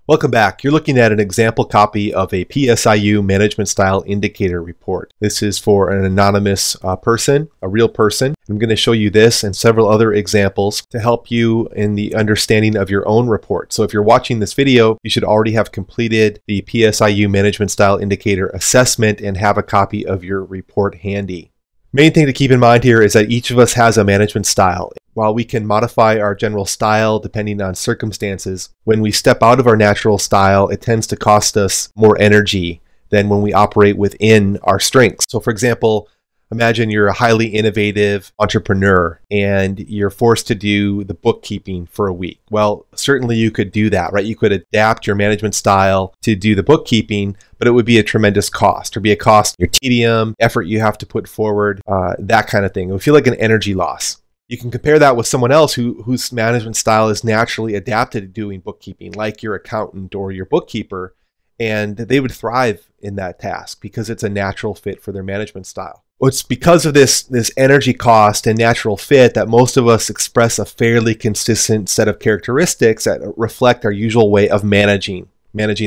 Welcome back. You're looking at an example copy of a PSIU management style indicator report. This is for an anonymous person, a real person. I'm going to show you this and several other examples to help you in the understanding of your own report. So if you're watching this video, you should already have completed the PSIU management style indicator assessment and have a copy of your report handy. Main thing to keep in mind here is that each of us has a management style. While we can modify our general style depending on circumstances, when we step out of our natural style, it tends to cost us more energy than when we operate within our strengths. So for example, imagine you're a highly innovative entrepreneur and you're forced to do the bookkeeping for a week. Well, certainly you could do that, right? You could adapt your management style to do the bookkeeping, but it would be a tremendous cost. Or be a cost, your tedium, effort you have to put forward, that kind of thing. It would feel like an energy loss. You can compare that with someone else whose management style is naturally adapted to doing bookkeeping, like your accountant or your bookkeeper, and they would thrive in that task because it's a natural fit for their management style. Well, it's because of this energy cost and natural fit that most of us express a fairly consistent set of characteristics that reflect our usual way of managing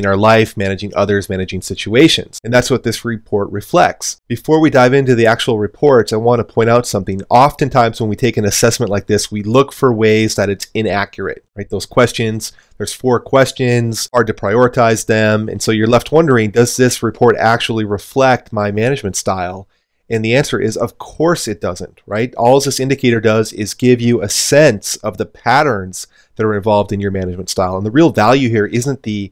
our life, managing others, managing situations. And that's what this report reflects. Before we dive into the actual reports, I want to point out something. Oftentimes when we take an assessment like this, we look for ways that it's inaccurate, right? Those questions, there's 4 questions, hard to prioritize them. And so you're left wondering, does this report actually reflect my management style? And the answer is, of course it doesn't, right? All this indicator does is give you a sense of the patterns that are involved in your management style. And the real value here isn't the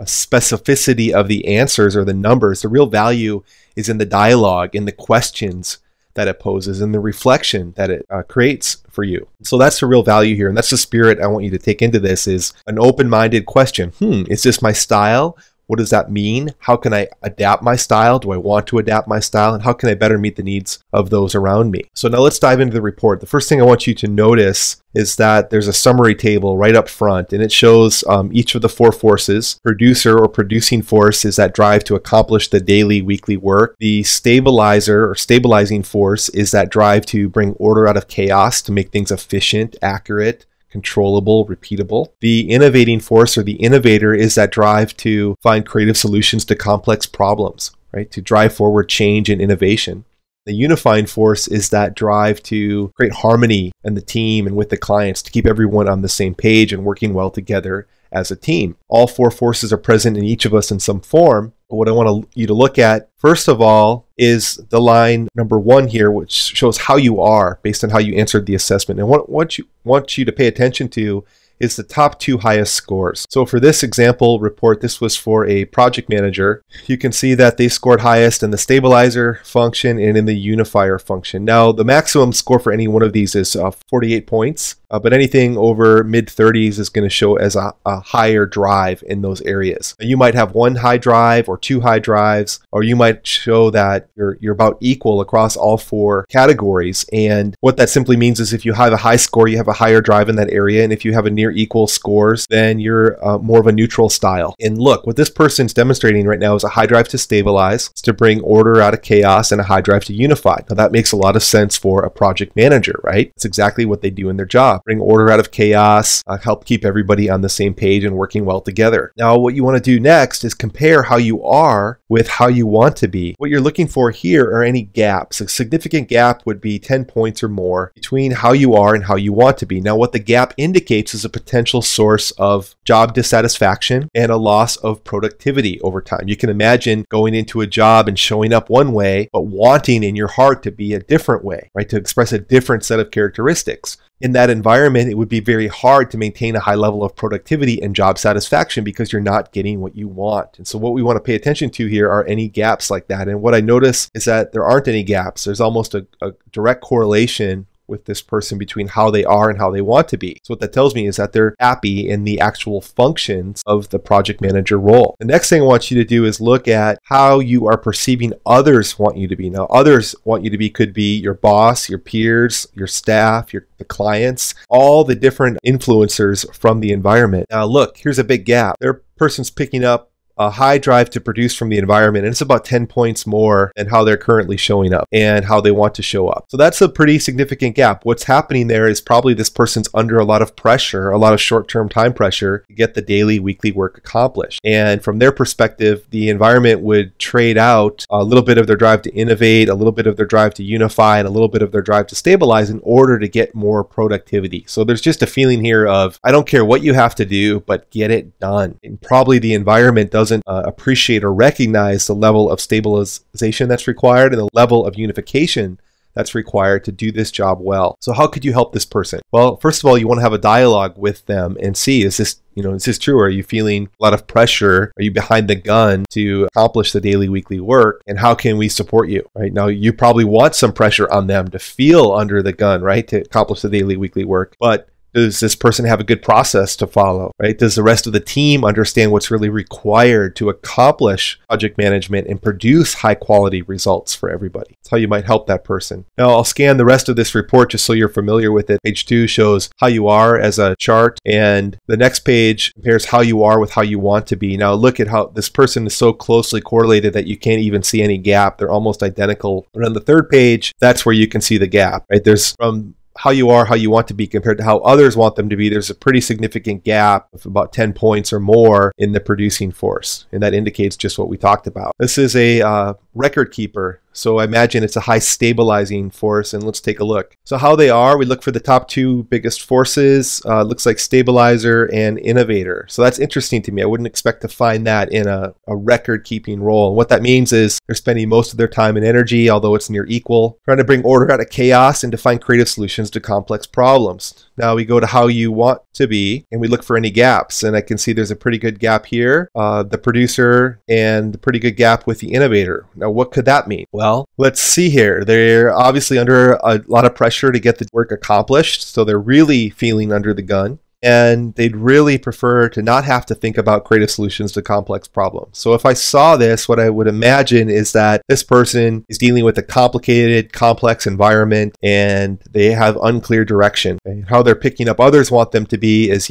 specificity of the answers or the numbers. The real value is in the dialogue, in the questions that it poses, and the reflection that it creates for you. So that's the real value here. And that's the spirit I want you to take into this, is an open-minded question. Is this my style? What does that mean? How can I adapt my style? Do I want to adapt my style? And how can I better meet the needs of those around me? So now let's dive into the report. The first thing I want you to notice is that there's a summary table right up front, and it shows each of the 4 forces. Producer or producing force is that drive to accomplish the daily, weekly work. The stabilizer or stabilizing force is that drive to bring order out of chaos, to make things efficient, accurate, controllable, repeatable. The innovating force or the innovator is that drive to find creative solutions to complex problems, right? To drive forward change and innovation. The unifying force is that drive to create harmony in the team and with the clients, to keep everyone on the same page and working well together as a team. All 4 forces are present in each of us in some form. But what I want you to look at, first of all, is the line number 1 here, which shows how you are based on how you answered the assessment. And what I want you to pay attention to is the top 2 highest scores. So for this example report, this was for a project manager. You can see that they scored highest in the stabilizer function and in the unifier function. Now, the maximum score for any one of these is 48 points, but anything over mid-30s is going to show as a higher drive in those areas. You might have 1 high drive or 2 high drives, or you might show that you're about equal across all 4 categories. And what that simply means is if you have a high score, you have a higher drive in that area, and if you have a near equal scores, then you're more of a neutral style. And look, what this person's demonstrating right now is a high drive to stabilize, to bring order out of chaos, and a high drive to unify. Now that makes a lot of sense for a project manager, right? It's exactly what they do in their job. Bring order out of chaos, help keep everybody on the same page and working well together. Now what you want to do next is compare how you are with how you want to be. What you're looking for here are any gaps. A significant gap would be 10 points or more between how you are and how you want to be. Now what the gap indicates is a potential source of job dissatisfaction and a loss of productivity over time. You can imagine going into a job and showing up one way, but wanting in your heart to be a different way, right? To express a different set of characteristics. In that environment, it would be very hard to maintain a high level of productivity and job satisfaction because you're not getting what you want. And so what we want to pay attention to here are any gaps like that. And what I notice is that there aren't any gaps. There's almost a direct correlation with this person between how they are and how they want to be. So what that tells me is that they're happy in the actual functions of the project manager role. The next thing I want you to do is look at how you are perceiving others want you to be. Now, others want you to be could be your boss, your peers, your staff, the clients, all the different influencers from the environment. Now, look, here's a big gap. Their person's picking up a high drive to produce from the environment, and it's about 10 points more than how they're currently showing up and how they want to show up. So that's a pretty significant gap. What's happening there is probably this person's under a lot of pressure, a lot of short-term time pressure to get the daily, weekly work accomplished. And from their perspective, the environment would trade out a little bit of their drive to innovate, a little bit of their drive to unify, and a little bit of their drive to stabilize in order to get more productivity. So there's just a feeling here of, I don't care what you have to do, but get it done. And probably the environment doesn't appreciate or recognize the level of stabilization that's required and the level of unification that's required to do this job well. So how could you help this person? Well, first of all, you want to have a dialogue with them and see, is this true? Are you feeling a lot of pressure? Are you behind the gun to accomplish the daily, weekly work? And how can we support you? Right now, you probably want some pressure on them to feel under the gun, right, to accomplish the daily, weekly work. But does this person have a good process to follow, right? Does the rest of the team understand what's really required to accomplish project management and produce high quality results for everybody? That's how you might help that person. Now I'll scan the rest of this report just so you're familiar with it. Page 2 shows how you are as a chart, and the next page compares how you are with how you want to be. Now look at how this person is so closely correlated that you can't even see any gap. They're almost identical. But on the third page, that's where you can see the gap, right? There's from how you are, how you want to be compared to how others want them to be, there's a pretty significant gap of about 10 points or more in the producing force. And that indicates just what we talked about. This is a record keeper. So I imagine it's a high stabilizing force, and let's take a look. So how they are, we look for the top two biggest forces. Looks like stabilizer and innovator. So that's interesting to me. I wouldn't expect to find that in a record keeping role. And what that means is they're spending most of their time and energy, although it's near equal, trying to bring order out of chaos and to find creative solutions to complex problems. Now we go to how you want to be, and we look for any gaps. And I can see there's a pretty good gap here, the producer, and a pretty good gap with the innovator. Now what could that mean? Well, let's see here. They're obviously under a lot of pressure to get the work accomplished, so they're really feeling under the gun. And they'd really prefer to not have to think about creative solutions to complex problems. So if I saw this, what I would imagine is that this person is dealing with a complicated, complex environment, and they have unclear direction. And how they're picking up others want them to be is,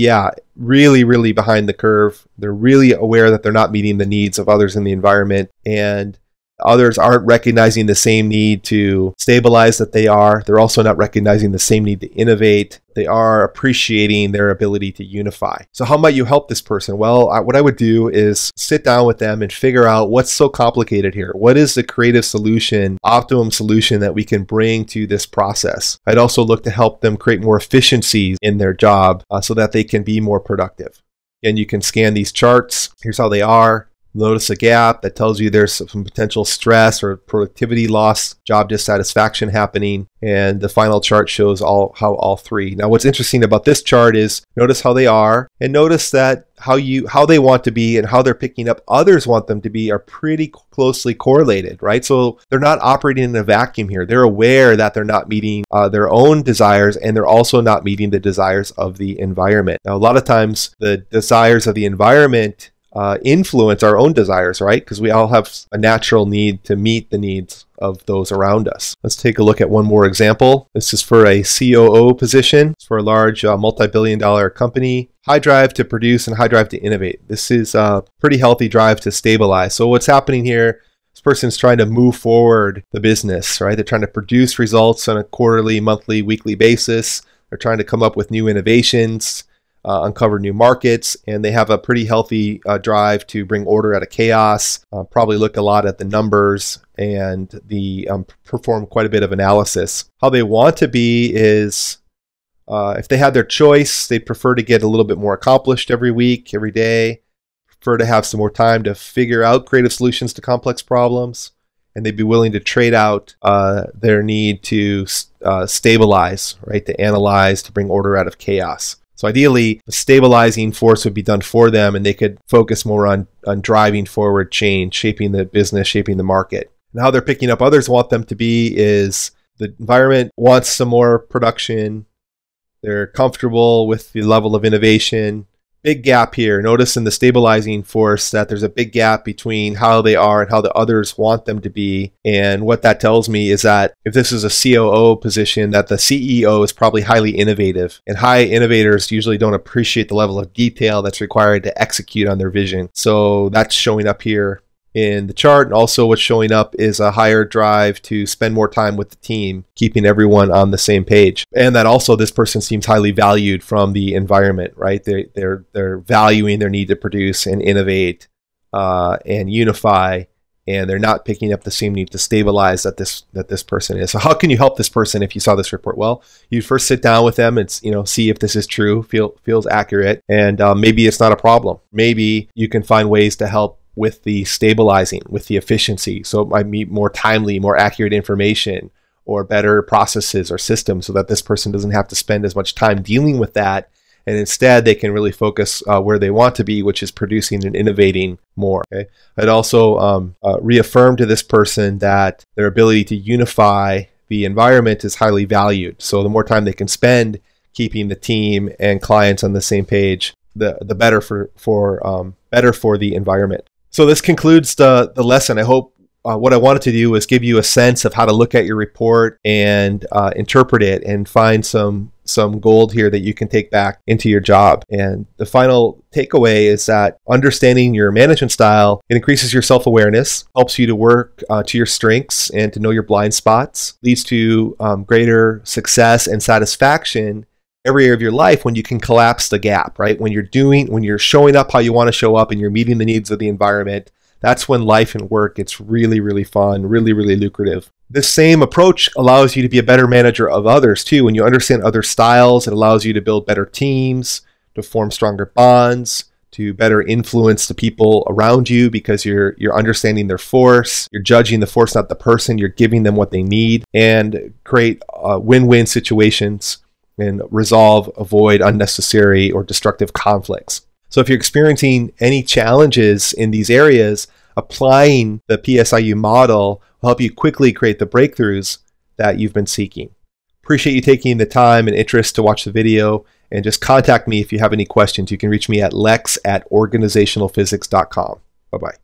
really, really behind the curve. They're really aware that they're not meeting the needs of others in the environment, and others aren't recognizing the same need to stabilize that they are. They're also not recognizing the same need to innovate. They are appreciating their ability to unify. So how might you help this person? Well, what I would do is sit down with them and figure out what's so complicated here. What is the creative solution, optimum solution that we can bring to this process? I'd also look to help them create more efficiencies in their job so that they can be more productive. And you can scan these charts. Here's how they are. Notice a gap that tells you there's some potential stress or productivity loss, job dissatisfaction happening, and the final chart shows how all three. Now what's interesting about this chart is notice how they are, and notice that how they want to be and how they're picking up others want them to be are pretty closely correlated, right? So they're not operating in a vacuum here. They're aware that they're not meeting their own desires, and they're also not meeting the desires of the environment. Now a lot of times the desires of the environment influence our own desires, right? Because we all have a natural need to meet the needs of those around us. Let's take a look at one more example. This is for a COO position. It's for a large multi-billion-dollar company. High drive to produce and high drive to innovate. This is a pretty healthy drive to stabilize. So what's happening here, this person's trying to move forward the business, right? They're trying to produce results on a quarterly, monthly, weekly basis. They're trying to come up with new innovations, uncover new markets, and they have a pretty healthy drive to bring order out of chaos, probably look a lot at the numbers, and perform quite a bit of analysis. How they want to be is, if they had their choice, they'd prefer to get a little bit more accomplished every week, every day, prefer to have some more time to figure out creative solutions to complex problems, and they'd be willing to trade out their need to stabilize, right, to analyze, to bring order out of chaos. So ideally, a stabilizing force would be done for them, and they could focus more on driving forward change, shaping the business, shaping the market. And how they're picking up others want them to be is the environment wants some more production. They're comfortable with the level of innovation. big gap here. Notice in the stabilizing force that there's a big gap between how they are and how the others want them to be. And what that tells me is that if this is a COO position, that the CEO is probably highly innovative. And high innovators usually don't appreciate the level of detail that's required to execute on their vision. So that's showing up here in the chart. And also what's showing up is a higher drive to spend more time with the team, keeping everyone on the same page. And that also this person seems highly valued from the environment, right? They're valuing their need to produce and innovate and unify, and they're not picking up the same need to stabilize that this person is. So how can you help this person if you saw this report? Well, you first sit down with them and see if this is true, feels accurate, and maybe it's not a problem. Maybe you can find ways to help with the stabilizing, with the efficiency. So it might be more timely, more accurate information, or better processes or systems so that this person doesn't have to spend as much time dealing with that. And instead, they can really focus where they want to be, which is producing and innovating more. Okay? I'd also reaffirm to this person that their ability to unify the environment is highly valued. So the more time they can spend keeping the team and clients on the same page, the better for the environment. So this concludes the lesson. I hope what I wanted to do was give you a sense of how to look at your report and interpret it and find some gold here that you can take back into your job. And the final takeaway is that understanding your management style, it increases your self-awareness, helps you to work to your strengths and to know your blind spots, leads to greater success and satisfaction every area of your life when you can collapse the gap, right? When you're showing up how you want to show up and you're meeting the needs of the environment, that's when life and work gets really, really fun, really, really lucrative. This same approach allows you to be a better manager of others too. When you understand other styles, it allows you to build better teams, to form stronger bonds, to better influence the people around you because you're understanding their force, you're judging the force, not the person, you're giving them what they need, and create win-win situations and avoid unnecessary or destructive conflicts. So if you're experiencing any challenges in these areas, applying the PSIU model will help you quickly create the breakthroughs that you've been seeking. Appreciate you taking the time and interest to watch the video, and just contact me if you have any questions. You can reach me at lex@organizationalphysics.com. Bye-bye.